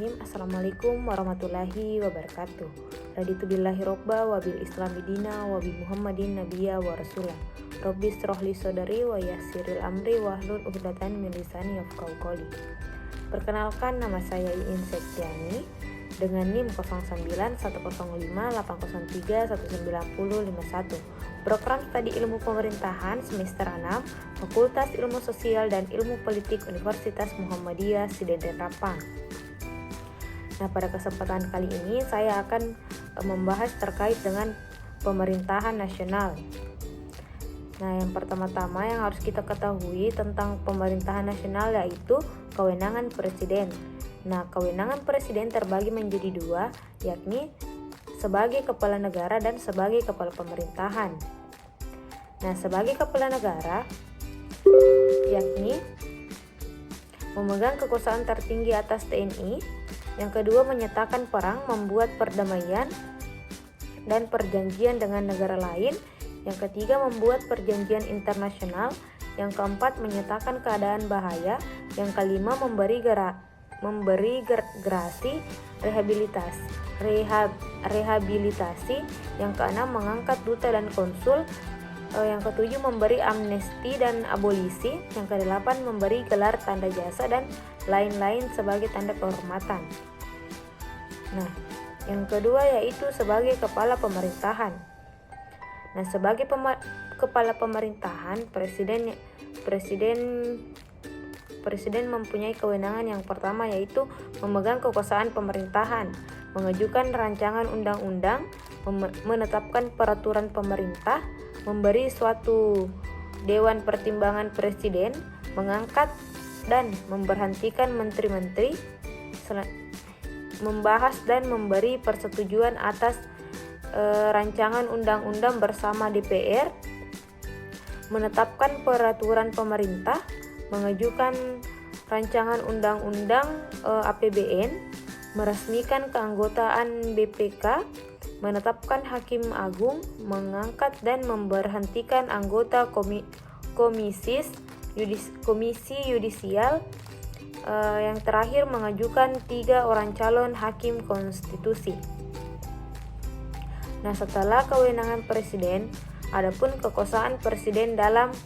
Bismillahirrahmanirrahim. Assalamualaikum warahmatullahi wabarakatuh. Raditu billahi robba wa bil islami dina wa bi muhammadin nabiyya wa rasulah. Rabbi srohli sodari wa yassiril amri wa hlul uqdatan min lisani yafqahu qawli. Perkenalkan, nama saya Iin Septiani dengan NIM 095158031951. Program Studi Ilmu Pemerintahan semester 6, Fakultas Ilmu Sosial dan Ilmu Politik Universitas Muhammadiyah Sidenrepang. Nah, pada kesempatan kali ini saya akan membahas terkait dengan pemerintahan nasional. Nah, yang pertama-tama yang harus kita ketahui tentang pemerintahan nasional yaitu kewenangan presiden. Nah, kewenangan presiden terbagi menjadi dua, yakni sebagai kepala negara dan sebagai kepala pemerintahan. Nah, sebagai kepala negara yakni memegang kekuasaan tertinggi atas TNI. Yang kedua, menyatakan perang, membuat perdamaian dan perjanjian dengan negara lain. Yang ketiga, membuat perjanjian internasional. Yang keempat, menyatakan keadaan bahaya. Yang kelima, memberi gerasi rehabilitasi. Yang keenam, mengangkat duta dan konsul. Yang ketujuh, memberi amnesti dan abolisi. Yang kedelapan, memberi gelar tanda jasa dan lain-lain sebagai tanda kehormatan. Nah, yang kedua yaitu sebagai kepala pemerintahan. Nah, sebagai kepala pemerintahan, Presiden mempunyai kewenangan yang pertama yaitu memegang kekuasaan pemerintahan, mengajukan rancangan undang-undang, menetapkan peraturan pemerintah, memberi suatu dewan pertimbangan presiden, mengangkat dan memberhentikan menteri-menteri, membahas dan memberi persetujuan atas rancangan undang-undang bersama DPR, menetapkan peraturan pemerintah, mengajukan rancangan undang-undang APBN, meresmikan keanggotaan BPK, menetapkan hakim agung, mengangkat dan memberhentikan anggota komisi yudisial, yang terakhir mengajukan 3 orang calon hakim konstitusi. Nah, setelah kewenangan presiden, adapun kekuasaan presiden dalam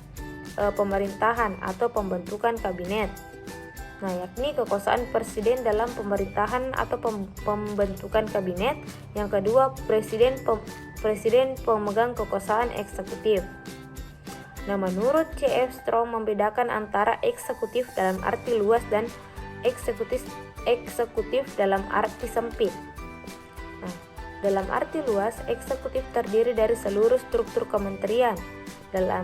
pemerintahan atau pembentukan kabinet. Nah, yakni kekuasaan presiden dalam pemerintahan atau pembentukan kabinet. Yang kedua, presiden pemegang kekuasaan eksekutif. Nah, menurut C.F. Strong membedakan antara eksekutif dalam arti luas dan eksekutif dalam arti sempit. Nah, dalam arti luas, eksekutif terdiri dari seluruh struktur kementerian dalam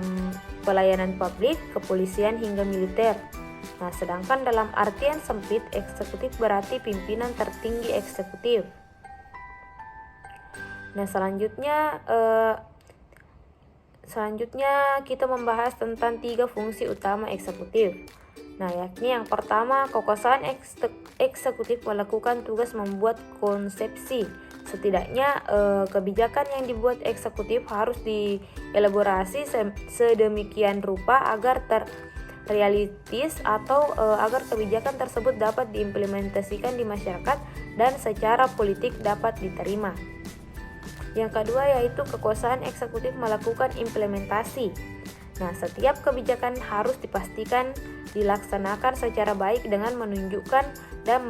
pelayanan publik, kepolisian hingga militer. Nah, sedangkan dalam artian sempit, eksekutif berarti pimpinan tertinggi eksekutif. Nah, selanjutnya kita membahas tentang 3 fungsi utama eksekutif. Nah, yakni yang pertama, kekuasaan eksekutif melakukan tugas membuat konsepsi. Setidaknya kebijakan yang dibuat eksekutif harus dielaborasi sedemikian rupa agar terrealistis atau agar kebijakan tersebut dapat diimplementasikan di masyarakat dan secara politik dapat diterima. Yang kedua yaitu kekuasaan eksekutif melakukan implementasi. Nah, setiap kebijakan harus dipastikan dilaksanakan secara baik dengan menunjukkan dan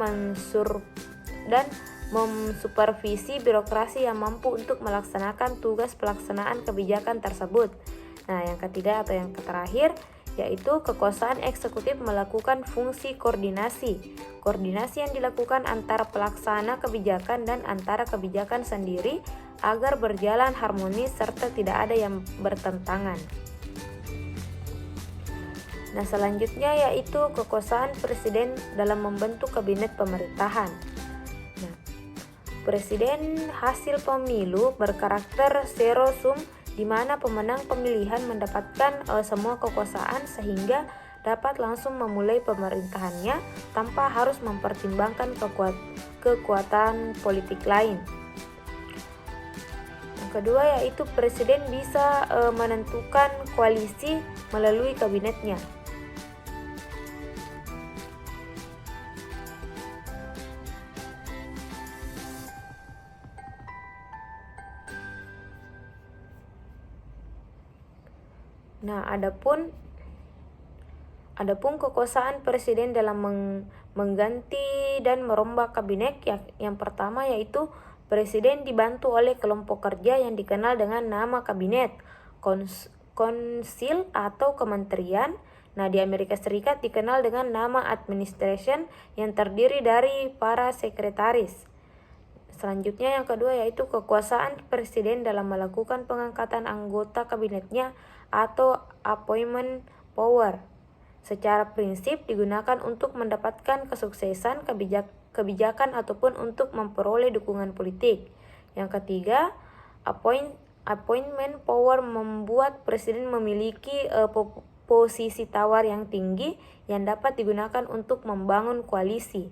memsupervisi birokrasi yang mampu untuk melaksanakan tugas pelaksanaan kebijakan tersebut. Nah, yang ketiga atau yang terakhir yaitu kekuasaan eksekutif melakukan fungsi koordinasi. Koordinasi yang dilakukan antara pelaksana kebijakan dan antara kebijakan sendiri agar berjalan harmonis serta tidak ada yang bertentangan. Nah, selanjutnya yaitu kekuasaan presiden dalam membentuk kabinet pemerintahan. Nah, presiden hasil pemilu berkarakter zero sum di mana pemenang pemilihan mendapatkan semua kekuasaan sehingga dapat langsung memulai pemerintahannya tanpa harus mempertimbangkan kekuatan politik lain. Yang kedua yaitu presiden bisa menentukan koalisi melalui kabinetnya. Nah, adapun kekuasaan presiden dalam mengganti dan merombak kabinet yang pertama yaitu presiden dibantu oleh kelompok kerja yang dikenal dengan nama kabinet, konsil atau kementerian. Nah, di Amerika Serikat dikenal dengan nama administration yang terdiri dari para sekretaris. Selanjutnya yang kedua yaitu kekuasaan presiden dalam melakukan pengangkatan anggota kabinetnya atau appointment power. Secara prinsip digunakan untuk mendapatkan kesuksesan kebijakan ataupun untuk memperoleh dukungan politik. Yang ketiga, appointment power membuat presiden memiliki posisi tawar yang tinggi yang dapat digunakan untuk membangun koalisi.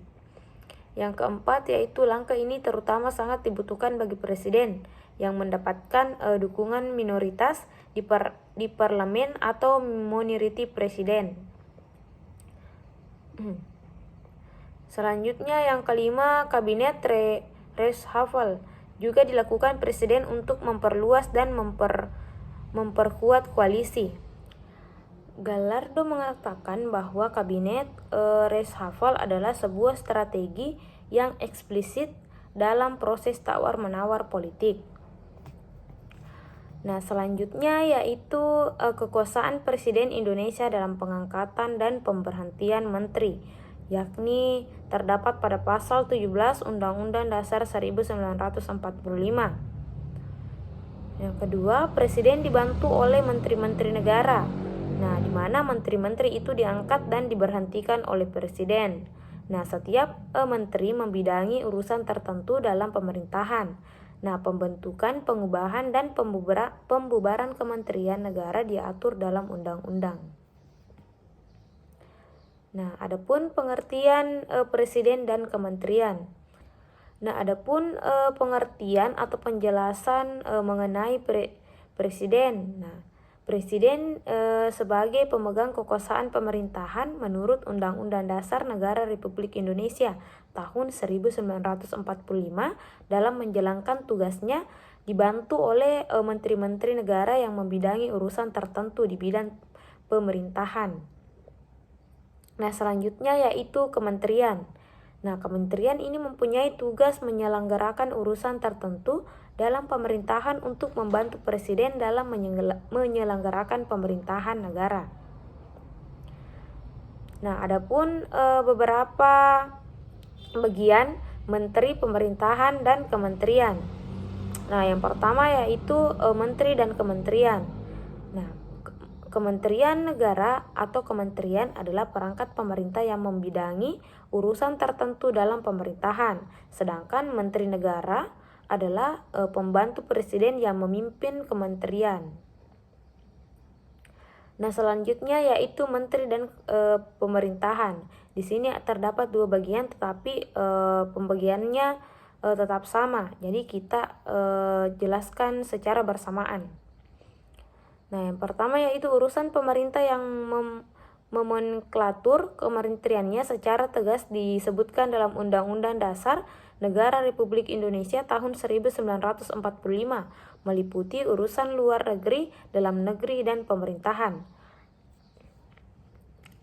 Yang keempat yaitu langkah ini terutama sangat dibutuhkan bagi presiden yang mendapatkan dukungan minoritas di parlemen atau minority presiden. Selanjutnya yang kelima, kabinet reshuffle juga dilakukan presiden untuk memperluas dan memperkuat koalisi. Gallardo mengatakan bahwa kabinet reshuffle adalah sebuah strategi yang eksplisit dalam proses tawar-menawar politik. Nah, selanjutnya yaitu kekuasaan Presiden Indonesia dalam pengangkatan dan pemberhentian menteri, yakni terdapat pada pasal 17 Undang-Undang Dasar 1945. Yang kedua, Presiden dibantu oleh menteri-menteri negara. Nah, di mana menteri-menteri itu diangkat dan diberhentikan oleh presiden. Nah, setiap menteri membidangi urusan tertentu dalam pemerintahan. Nah, pembentukan, pengubahan, dan pembubaran kementerian negara diatur dalam undang-undang. Nah, adapun pengertian presiden dan kementerian. Nah, adapun pengertian atau penjelasan mengenai presiden. Nah, presiden sebagai pemegang kekuasaan pemerintahan menurut Undang-Undang Dasar Negara Republik Indonesia tahun 1945 dalam menjalankan tugasnya dibantu oleh menteri-menteri negara yang membidangi urusan tertentu di bidang pemerintahan. Nah, selanjutnya yaitu kementerian. Nah, kementerian ini mempunyai tugas menyelenggarakan urusan tertentu dalam pemerintahan untuk membantu presiden dalam menyelenggarakan pemerintahan negara. Nah, adapun beberapa bagian menteri pemerintahan dan kementerian. Nah, yang pertama yaitu menteri dan kementerian. Nah, Kementerian Negara atau kementerian adalah perangkat pemerintah yang membidangi urusan tertentu dalam pemerintahan, sedangkan menteri negara adalah pembantu presiden yang memimpin kementerian. Nah, selanjutnya yaitu menteri dan pemerintahan. Di sini terdapat dua bagian, tetapi pembagiannya tetap sama. Jadi kita jelaskan secara bersamaan. Nah, yang pertama yaitu urusan pemerintah yang memenklatur kementeriannya secara tegas disebutkan dalam Undang-Undang Dasar Negara Republik Indonesia tahun 1945, meliputi urusan luar negeri, dalam negeri, dan pemerintahan.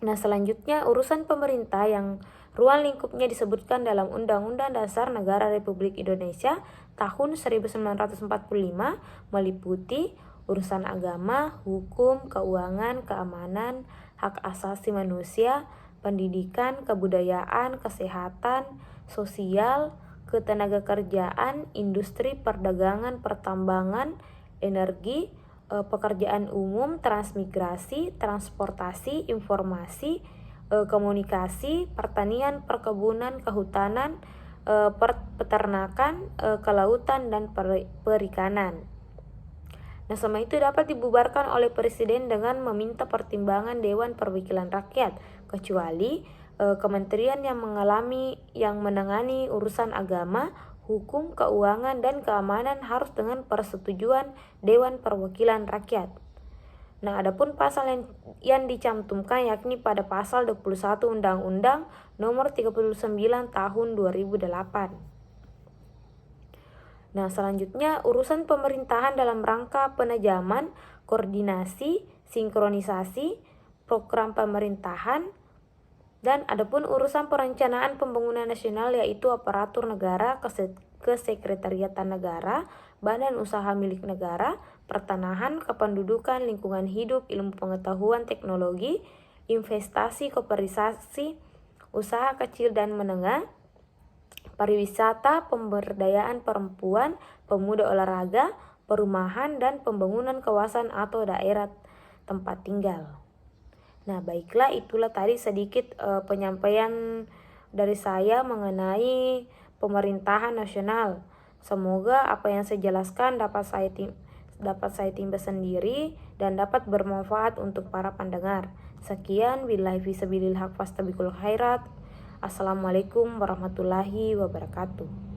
Nah, selanjutnya urusan pemerintah yang ruang lingkupnya disebutkan dalam Undang-Undang Dasar Negara Republik Indonesia tahun 1945, meliputi urusan agama, hukum, keuangan, keamanan, hak asasi manusia, pendidikan, kebudayaan, kesehatan, sosial, ketenagakerjaan, industri, perdagangan, pertambangan, energi, pekerjaan umum, transmigrasi, transportasi, informasi, komunikasi, pertanian, perkebunan, kehutanan, peternakan, kelautan, dan perikanan. Nah, semua itu dapat dibubarkan oleh presiden dengan meminta pertimbangan Dewan Perwakilan Rakyat, kecuali kementerian yang menangani urusan agama, hukum, keuangan, dan keamanan harus dengan persetujuan Dewan Perwakilan Rakyat. Nah, adapun pasal yang dicantumkan yakni pada pasal 21 Undang-Undang Nomor 39 Tahun 2008. Nah, selanjutnya urusan pemerintahan dalam rangka penajaman, koordinasi, sinkronisasi program pemerintahan, dan adapun urusan perencanaan pembangunan nasional yaitu aparatur negara, kesekretariatan negara, badan usaha milik negara, pertanahan, kependudukan, lingkungan hidup, ilmu pengetahuan teknologi, investasi, kooperasi, usaha kecil dan menengah, pariwisata, pemberdayaan perempuan, pemuda olahraga, perumahan, dan pembangunan kawasan atau daerah tempat tinggal. Nah, baiklah, itulah tadi sedikit penyampaian dari saya mengenai pemerintahan nasional. Semoga apa yang saya jelaskan dapat saya timba sendiri dan dapat bermanfaat untuk para pendengar. Sekian, billahi fisabilil haq fastabiqul khairat. Assalamualaikum warahmatullahi wabarakatuh.